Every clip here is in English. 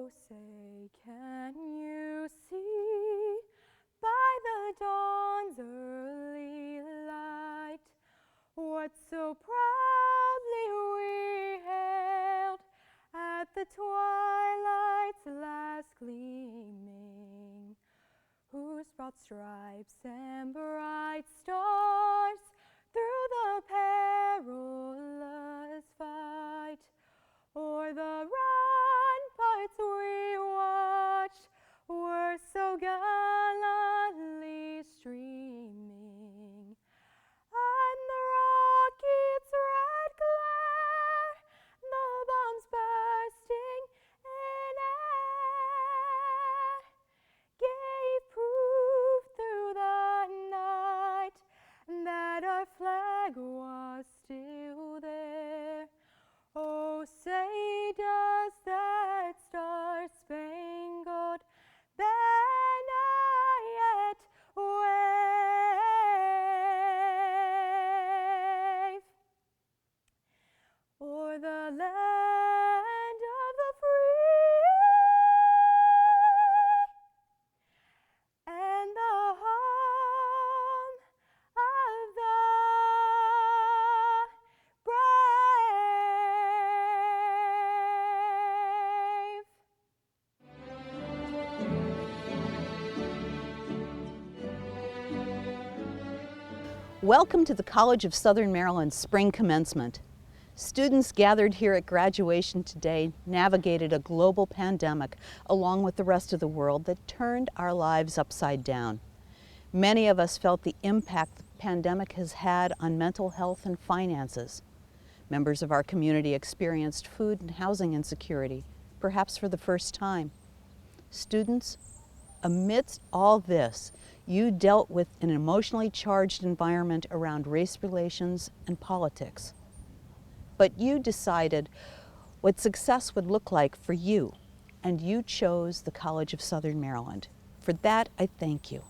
say, can you see by the dawn's early light what so proudly we hailed at the twilight's last gleaming, whose broad stripes and bright stars through the perilous fight o'er the ramparts we watched were so gallantly streaming, and the rocket's red glare, the bombs bursting in air, gave proof through the night that our flag was still there. Oh, say does that star-spangled banner yet wave o'er the land of the free and the home of the brave. Welcome to the College of Southern Maryland's Spring Commencement. Students gathered here at graduation today navigated a global pandemic along with the rest of the world that turned our lives upside down. Many of us felt the impact the pandemic has had on mental health and finances. Members of our community experienced food and housing insecurity, perhaps for the first time. Students, amidst all this, you dealt with an emotionally charged environment around race relations and politics. But you decided what success would look like for you, and you chose the College of Southern Maryland. For that, I thank you.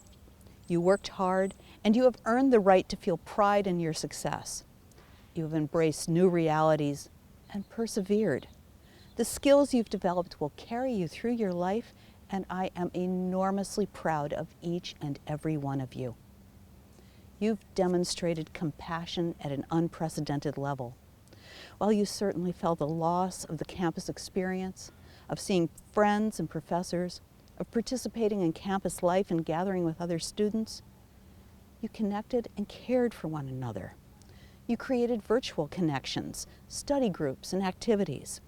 You worked hard, and you have earned the right to feel pride in your success. You have embraced new realities and persevered. The skills you've developed will carry you through your life, and I am enormously proud of each and every one of you. You've demonstrated compassion at an unprecedented level. While you certainly felt the loss of the campus experience, of seeing friends and professors, of participating in campus life and gathering with other students, you connected and cared for one another. You created virtual connections, study groups, and activities.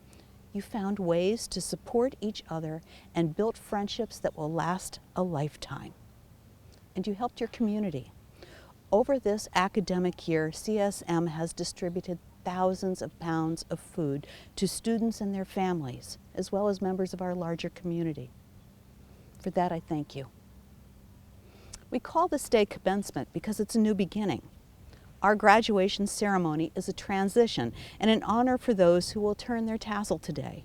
You found ways to support each other and built friendships that will last a lifetime. And you helped your community. Over this academic year, CSM has distributed thousands of pounds of food to students and their families, as well as members of our larger community. For that, I thank you. We call this day Commencement because it's a new beginning. Our graduation ceremony is a transition and an honor for those who will turn their tassel today.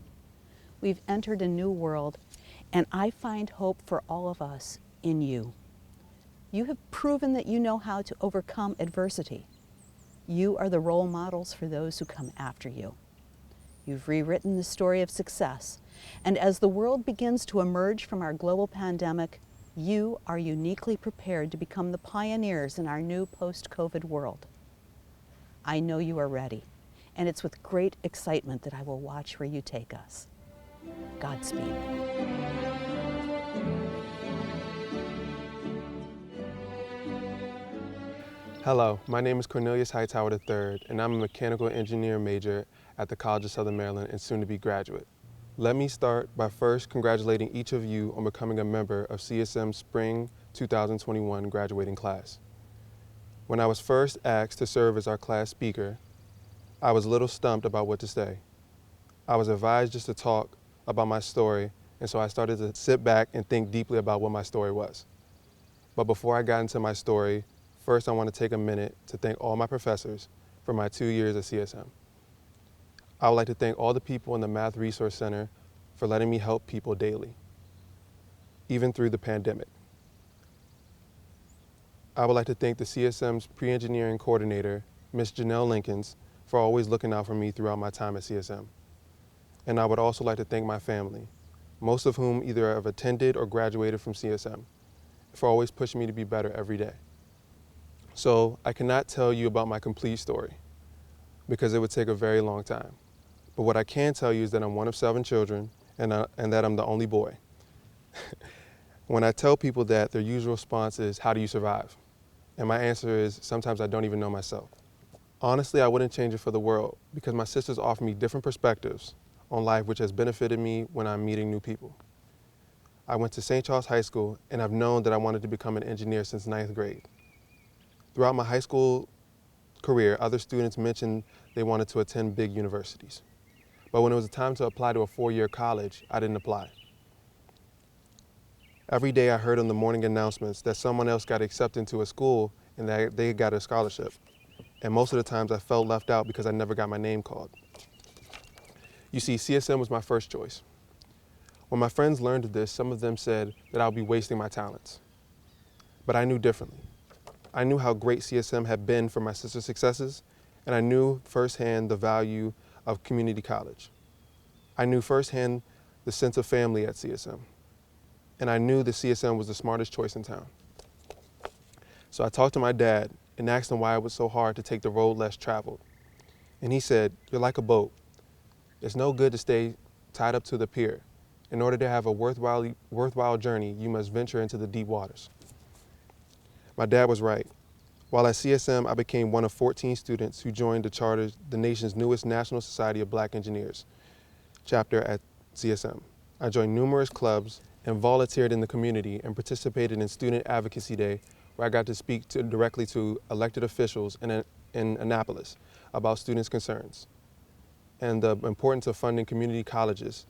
We've entered a new world, and I find hope for all of us in you. You have proven that you know how to overcome adversity. You are the role models for those who come after you. You've rewritten the story of success, and as the world begins to emerge from our global pandemic, you are uniquely prepared to become the pioneers in our new post-COVID world. I know you are ready, and it's with great excitement that I will watch where you take us. Godspeed. Hello, my name is Cornelius Hightower III, and I'm a mechanical engineer major at the College of Southern Maryland and soon to be graduate. Let me start by first congratulating each of you on becoming a member of CSM's Spring 2021 graduating class. When I was first asked to serve as our class speaker, I was a little stumped about what to say. I was advised just to talk about my story, and so I started to sit back and think deeply about what my story was. But before I got into my story, first I want to take a minute to thank all my professors for my 2 years at CSM. I would like to thank all the people in the Math Resource Center for letting me help people daily, even through the pandemic. I would like to thank the CSM's pre-engineering coordinator, Ms. Janelle Linkins, for always looking out for me throughout my time at CSM. And I would also like to thank my family, most of whom either have attended or graduated from CSM, for always pushing me to be better every day. So I cannot tell you about my complete story because it would take a very long time. But what I can tell you is that I'm one of 7 children and that I'm the only boy. When I tell people that, their usual response is, how do you survive? And my answer is, sometimes I don't even know myself. Honestly, I wouldn't change it for the world because my sisters offer me different perspectives on life, which has benefited me when I'm meeting new people. I went to St. Charles High School, and I've known that I wanted to become an engineer since 9th grade. Throughout my high school career, other students mentioned they wanted to attend big universities. But when it was time to apply to a 4-year college, I didn't apply. Every day I heard on the morning announcements that someone else got accepted into a school and that they got a scholarship. And most of the times I felt left out because I never got my name called. You see, CSM was my first choice. When my friends learned of this, some of them said that I would be wasting my talents. But I knew differently. I knew how great CSM had been for my sister's successes, and I knew firsthand the value of community college. I knew firsthand the sense of family at CSM, and I knew that CSM was the smartest choice in town. So I talked to my dad and asked him why it was so hard to take the road less traveled. And he said, "You're like a boat. It's no good to stay tied up to the pier. In order to have a worthwhile journey, you must venture into the deep waters." My dad was right. While at CSM, I became one of 14 students who joined the nation's newest National Society of Black Engineers chapter at CSM. I joined numerous clubs and volunteered in the community and participated in Student Advocacy Day, where I got to speak directly to elected officials in Annapolis about students' concerns and the importance of funding community colleges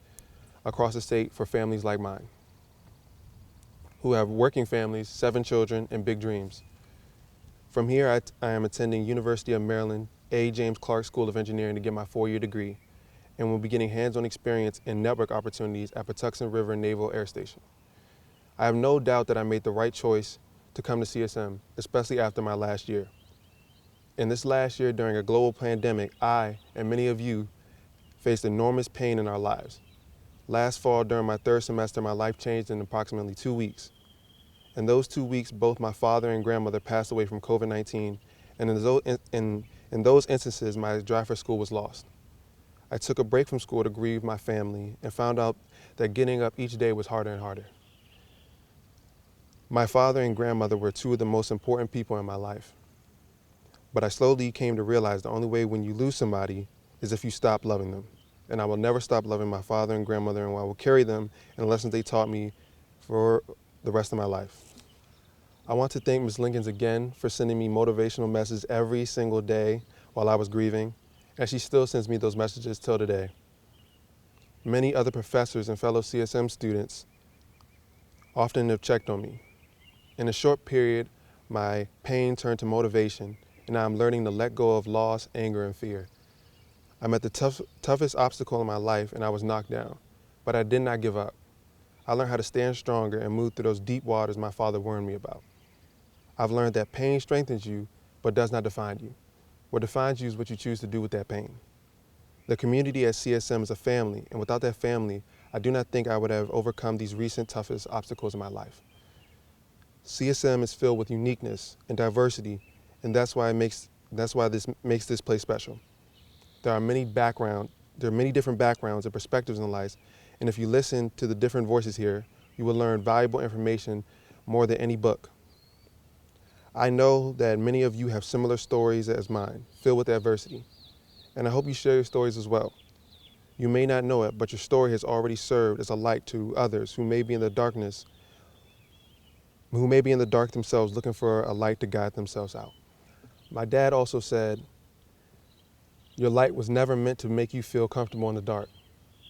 across the state for families like mine, who have working families, 7 children, and big dreams. From here, I am attending University of Maryland A. James Clark School of Engineering to get my 4-year degree, and will be getting hands-on experience in network opportunities at Patuxent River Naval Air Station. I have no doubt that I made the right choice to come to CSM, especially after my last year. In this last year, during a global pandemic, I and many of you faced enormous pain in our lives. Last fall, during my 3rd semester, my life changed in approximately 2 weeks. In those 2 weeks, both my father and grandmother passed away from COVID-19, and in those instances, my drive for school was lost. I took a break from school to grieve my family and found out that getting up each day was harder and harder. My father and grandmother were 2 of the most important people in my life. But I slowly came to realize the only way when you lose somebody is if you stop loving them. And I will never stop loving my father and grandmother, and I will carry them and the lessons they taught me for the rest of my life. I want to thank Ms. Lincolns again for sending me motivational messages every single day while I was grieving, and she still sends me those messages till today. Many other professors and fellow CSM students often have checked on me. In a short period, my pain turned to motivation, and I'm learning to let go of loss, anger, and fear. I'm at the toughest obstacle in my life, and I was knocked down, but I did not give up. I learned how to stand stronger and move through those deep waters my father warned me about. I've learned that pain strengthens you, but does not define you. What defines you is what you choose to do with that pain. The community at CSM is a family, and without that family, I do not think I would have overcome these recent toughest obstacles in my life. CSM is filled with uniqueness and diversity, and that's why this makes this place special. There are many different backgrounds and perspectives in life, and if you listen to the different voices here, you will learn valuable information more than any book. I know that many of you have similar stories as mine, filled with adversity, and I hope you share your stories as well. You may not know it, but your story has already served as a light to others who may be in the dark themselves, looking for a light to guide themselves out. My dad also said, "Your light was never meant to make you feel comfortable in the dark.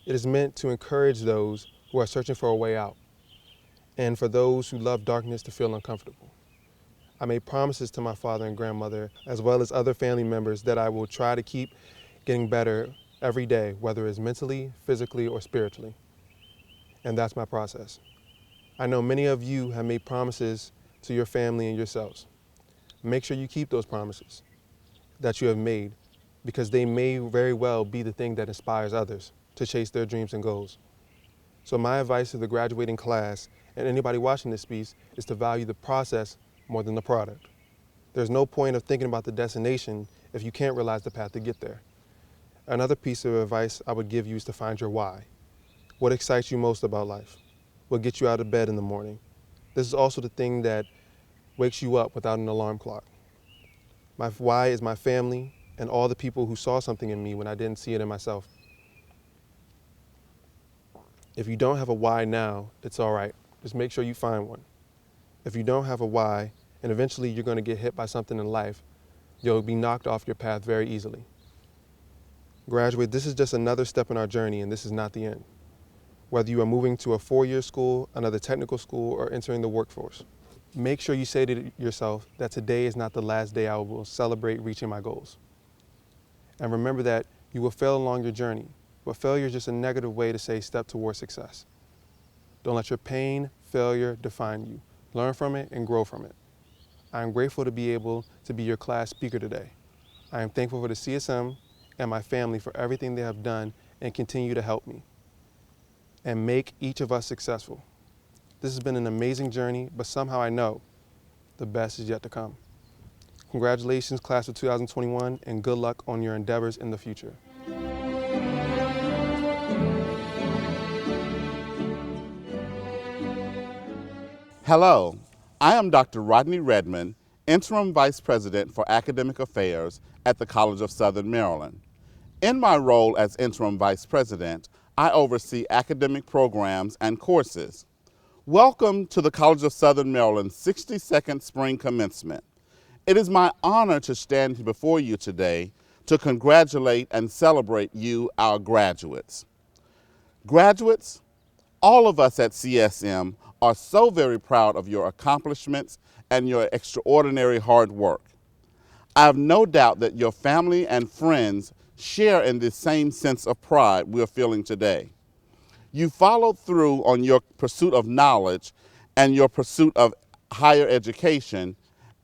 It is meant to encourage those who are searching for a way out, and for those who love darkness to feel uncomfortable." I made promises to my father and grandmother, as well as other family members, that I will try to keep getting better every day, whether it's mentally, physically, or spiritually. And that's my process. I know many of you have made promises to your family and yourselves. Make sure you keep those promises that you have made, because they may very well be the thing that inspires others to chase their dreams and goals. So my advice to the graduating class and anybody watching this speech is to value the process more than the product. There's no point of thinking about the destination if you can't realize the path to get there. Another piece of advice I would give you is to find your why. What excites you most about life? What gets you out of bed in the morning? This is also the thing that wakes you up without an alarm clock. My why is my family and all the people who saw something in me when I didn't see it in myself. If you don't have a why now, it's all right. Just make sure you find one. If you don't have a why, and eventually you're going to get hit by something in life, you'll be knocked off your path very easily. Graduate, this is just another step in our journey, and this is not the end. Whether you are moving to a 4-year school, another technical school, or entering the workforce, make sure you say to yourself that today is not the last day I will celebrate reaching my goals. And remember that you will fail along your journey, but failure is just a negative way to say step towards success. Don't let your pain, failure define you. Learn from it and grow from it. I am grateful to be able to be your class speaker today. I am thankful for the CSM and my family for everything they have done and continue to help me and make each of us successful. This has been an amazing journey, but somehow I know the best is yet to come. Congratulations, class of 2021, and good luck on your endeavors in the future. Hello, I am Dr. Rodney Redmond, Interim Vice President for Academic Affairs at the College of Southern Maryland. In my role as Interim Vice President, I oversee academic programs and courses. Welcome to the College of Southern Maryland's 62nd Spring Commencement. It is my honor to stand before you today to congratulate and celebrate you, our graduates. Graduates, all of us at CSM are so very proud of your accomplishments and your extraordinary hard work. I have no doubt that your family and friends share in this same sense of pride we're feeling today. You followed through on your pursuit of knowledge and your pursuit of higher education,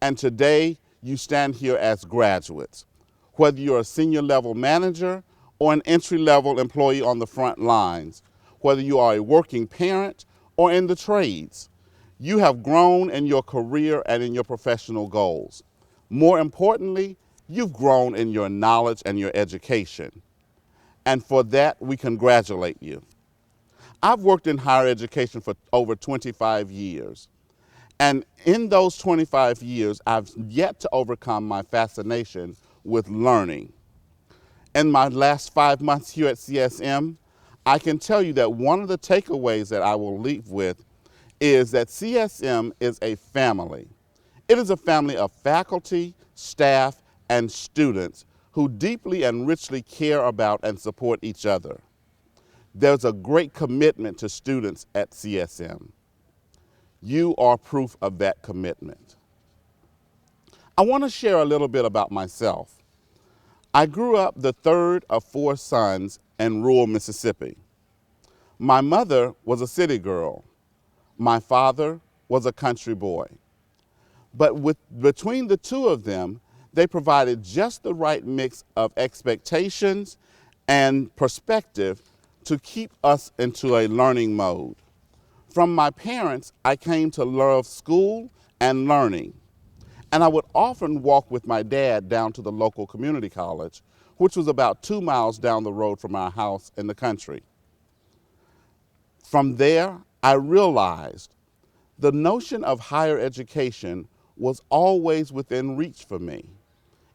and today you stand here as graduates. Whether you're a senior level manager or an entry level employee on the front lines, whether you are a working parent or in the trades, you have grown in your career and in your professional goals. More importantly, you've grown in your knowledge and your education. And for that, we congratulate you. I've worked in higher education for over 25 years. And in those 25 years, I've yet to overcome my fascination with learning. In my last 5 months here at CSM, I can tell you that one of the takeaways that I will leave with is that CSM is a family. It is a family of faculty, staff, and students who deeply and richly care about and support each other. There's a great commitment to students at CSM. You are proof of that commitment. I want to share a little bit about myself. I grew up the third of 4 sons in rural Mississippi. My mother was a city girl. My father was a country boy. But between the two of them, they provided just the right mix of expectations and perspective to keep us into a learning mode. From my parents, I came to love school and learning. And I would often walk with my dad down to the local community college, which was about 2 miles down the road from our house in the country. From there, I realized the notion of higher education was always within reach for me.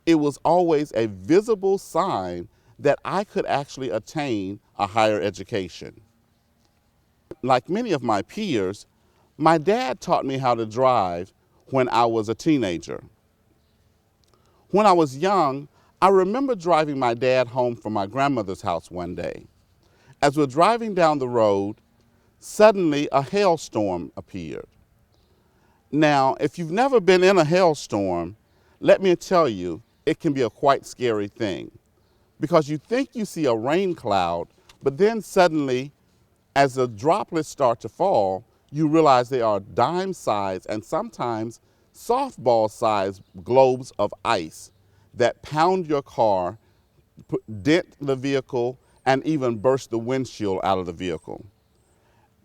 It was always a visible sign that I could actually attain a higher education. Like many of my peers, my dad taught me how to drive when I was a teenager. When I was young, I remember driving my dad home from my grandmother's house one day. As we're driving down the road, suddenly a hailstorm appeared. Now, if you've never been in a hailstorm, let me tell you, it can be a quite scary thing because you think you see a rain cloud, but then suddenly, as the droplets start to fall, you realize they are dime-sized and sometimes softball-sized globes of ice that pound your car, dent the vehicle, and even burst the windshield out of the vehicle.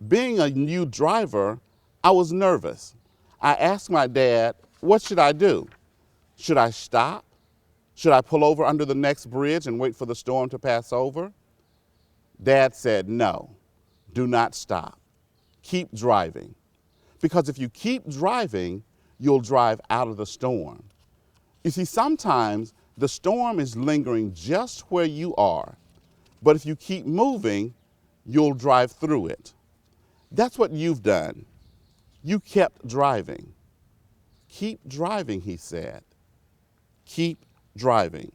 Being a new driver, I was nervous. I asked my dad, what should I do? Should I stop? Should I pull over under the next bridge and wait for the storm to pass over? Dad said, no, do not stop. Keep driving. Because if you keep driving, you'll drive out of the storm. You see, sometimes the storm is lingering just where you are, but if you keep moving, you'll drive through it. That's what you've done. You kept driving. Keep driving, he said. Keep driving.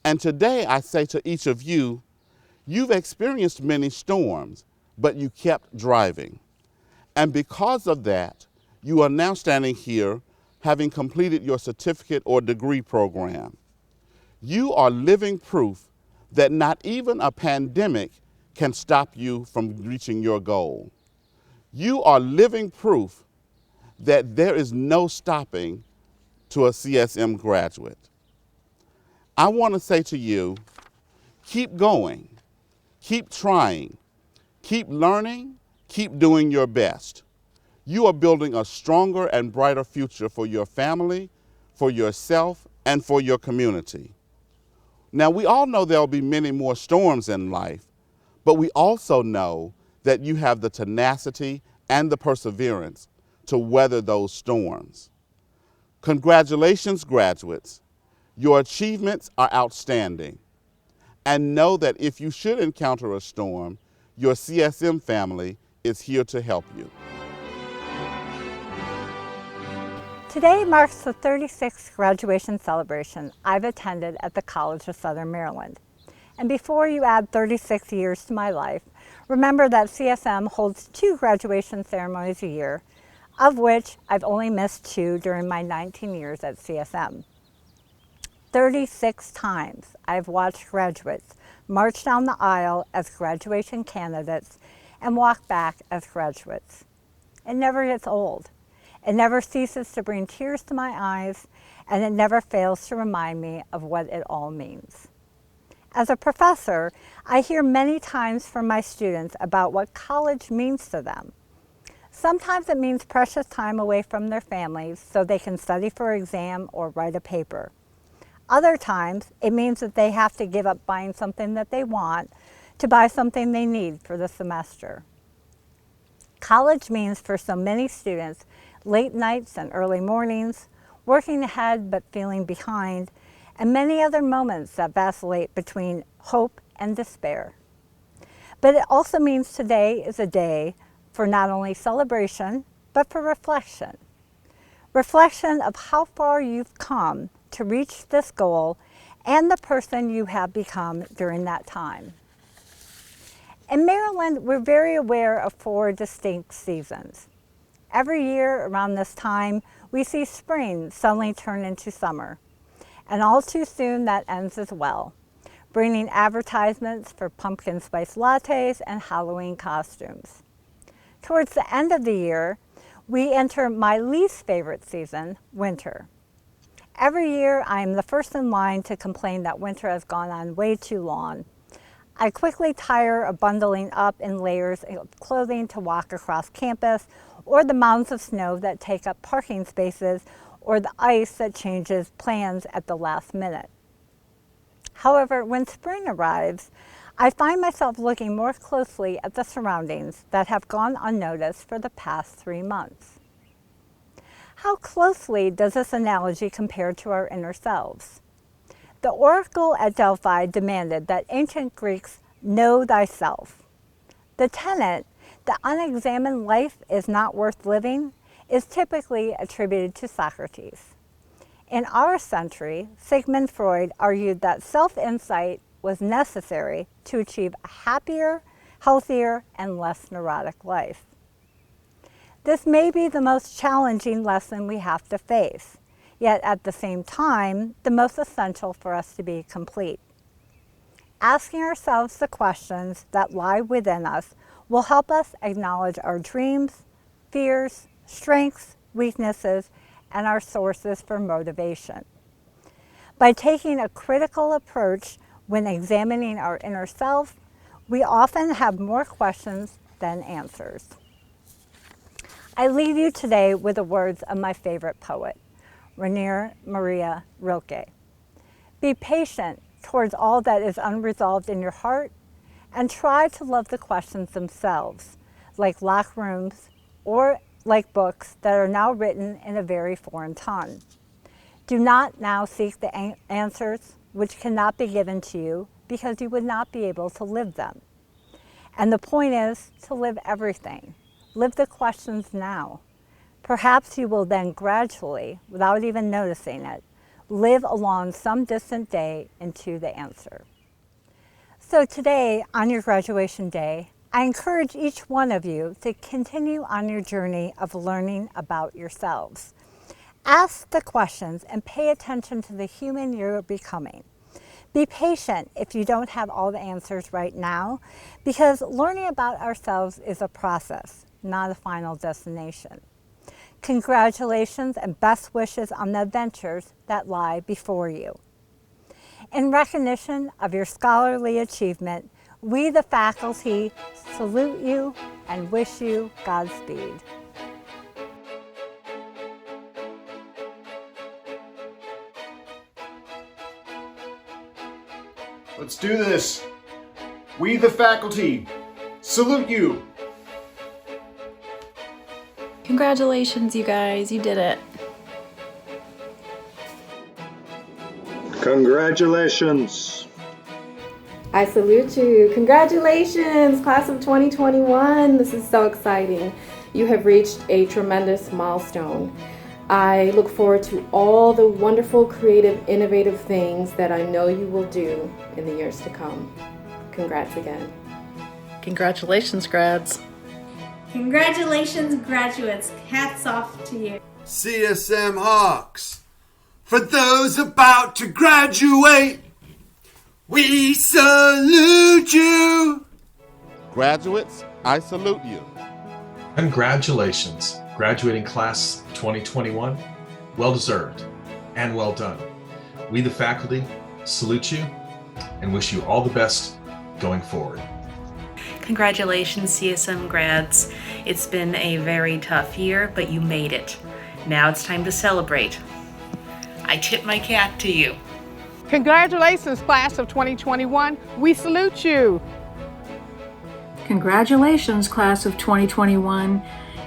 And today I say to each of you, you've experienced many storms, but you kept driving. And because of that, you are now standing here having completed your certificate or degree program. You are living proof that not even a pandemic can stop you from reaching your goal. You are living proof that there is no stopping to a CSM graduate. I want to say to you, keep going, keep trying, keep learning, keep doing your best. You are building a stronger and brighter future for your family, for yourself, and for your community. Now, we all know there'll be many more storms in life, but we also know that you have the tenacity and the perseverance to weather those storms. Congratulations, graduates. Your achievements are outstanding. And know that if you should encounter a storm, your CSM family is here to help you. Today marks the 36th graduation celebration I've attended at the College of Southern Maryland. And before you add 36 years to my life, remember that CSM holds 2 graduation ceremonies a year, of which I've only missed 2 during my 19 years at CSM. 36 times I've watched graduates march down the aisle as graduation candidates and walk back as graduates. It never gets old. It never ceases to bring tears to my eyes, and it never fails to remind me of what it all means. As a professor, I hear many times from my students about what college means to them. Sometimes it means precious time away from their families so they can study for an exam or write a paper. Other times, it means that they have to give up buying something that they want to buy something they need for the semester. College means for so many students late nights and early mornings, working ahead but feeling behind, and many other moments that vacillate between hope and despair. But it also means today is a day for not only celebration, but for reflection. Reflection of how far you've come to reach this goal and the person you have become during that time. In Maryland, we're very aware of 4 distinct seasons. Every year around this time, we see spring suddenly turn into summer. And all too soon that ends as well, bringing advertisements for pumpkin spice lattes and Halloween costumes. Towards the end of the year, we enter my least favorite season, winter. Every year, I am the first in line to complain that winter has gone on way too long. I quickly tire of bundling up in layers of clothing to walk across campus, or the mounds of snow that take up parking spaces, or the ice that changes plans at the last minute. However, when spring arrives, I find myself looking more closely at the surroundings that have gone unnoticed for the past 3 months. How closely does this analogy compare to our inner selves? The oracle at Delphi demanded that ancient Greeks know thyself. The tenet that unexamined life is not worth living is typically attributed to Socrates. In our century, Sigmund Freud argued that self-insight was necessary to achieve a happier, healthier, and less neurotic life. This may be the most challenging lesson we have to face, yet at the same time, the most essential for us to be complete. Asking ourselves the questions that lie within us will help us acknowledge our dreams, fears, strengths, weaknesses, and our sources for motivation. By taking a critical approach when examining our inner self, we often have more questions than answers. I leave you today with the words of my favorite poet, Rainer Maria Rilke. Be patient towards all that is unresolved in your heart, and try to love the questions themselves, like locked rooms or like books that are now written in a very foreign tongue. Do not now seek the answers which cannot be given to you because you would not be able to live them. And the point is to live everything. Live the questions now. Perhaps you will then gradually, without even noticing it, live along some distant day into the answer. So today, on your graduation day, I encourage each one of you to continue on your journey of learning about yourselves. Ask the questions and pay attention to the human you're becoming. Be patient if you don't have all the answers right now, because learning about ourselves is a process, not a final destination. Congratulations and best wishes on the adventures that lie before you. In recognition of your scholarly achievement, we, the faculty, salute you and wish you Godspeed. Let's do this. We, the faculty, salute you. Congratulations, you guys, you did it. Congratulations. I salute you. Congratulations, class of 2021. This is so exciting. You have reached a tremendous milestone. I look forward to all the wonderful, creative, innovative things that I know you will do in the years to come. Congrats again. Congratulations, grads. Congratulations, graduates. Hats off to you. CSM Hawks. For those about to graduate, we salute you. Graduates, I salute you. Congratulations, graduating class 2021. Well deserved and well done. We, the faculty, salute you and wish you all the best going forward. Congratulations, CSM grads. It's been a very tough year, but you made it. Now it's time to celebrate. I tip my cap to you. Congratulations, class of 2021. We salute you. Congratulations, class of 2021.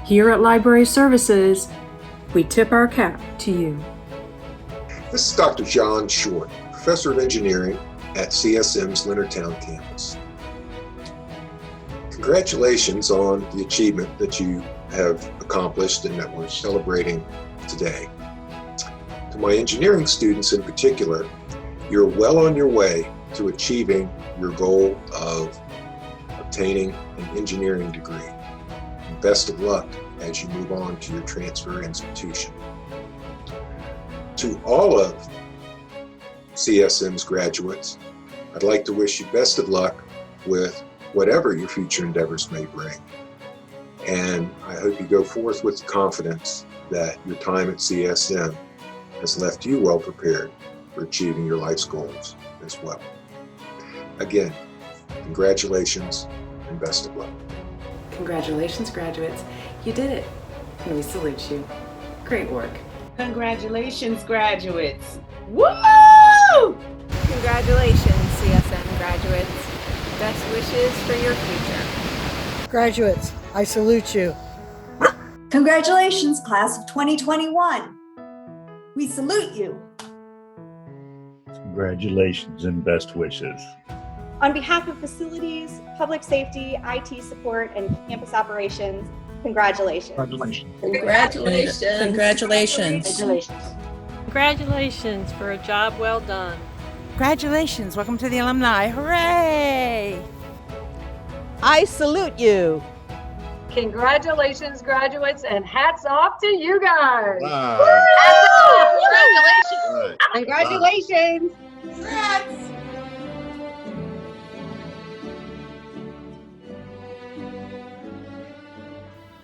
Here at Library Services, we tip our cap to you. This is Dr. John Short, Professor of Engineering at CSM's Leonardtown campus. Congratulations on the achievement that you have accomplished and that we're celebrating today. To my engineering students in particular, you're well on your way to achieving your goal of obtaining an engineering degree. And best of luck as you move on to your transfer institution. To all of CSM's graduates, I'd like to wish you best of luck with whatever your future endeavors may bring. And I hope you go forth with the confidence that your time at CSM has left you well prepared for achieving your life's goals as well. Again, congratulations and best of luck. Congratulations, graduates. You did it. And we salute you. Great work. Congratulations, graduates. Woo! Congratulations, CSM graduates. Best wishes for your future. Graduates, I salute you. Congratulations, class of 2021. We salute you. Congratulations and best wishes. On behalf of facilities, public safety, IT support, and campus operations, congratulations. Congratulations. Congratulations. Congratulations. Congratulations. Congratulations for a job well done. Congratulations. Welcome to the alumni. Hooray! I salute you. Congratulations, graduates, and hats off to you guys. Wow. Hats off. Right. Congratulations. Congrats.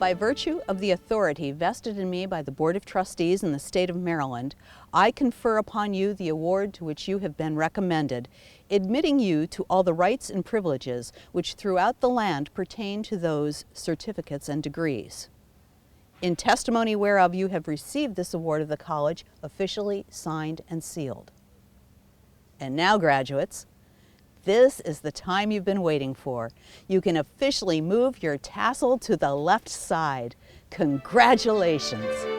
By virtue of the authority vested in me by the Board of Trustees in the state of Maryland, I confer upon you the award to which you have been recommended, admitting you to all the rights and privileges which throughout the land pertain to those certificates and degrees. In testimony whereof you have received this award of the college, officially signed and sealed. And now, graduates, this is the time you've been waiting for. You can officially move your tassel to the left side. Congratulations!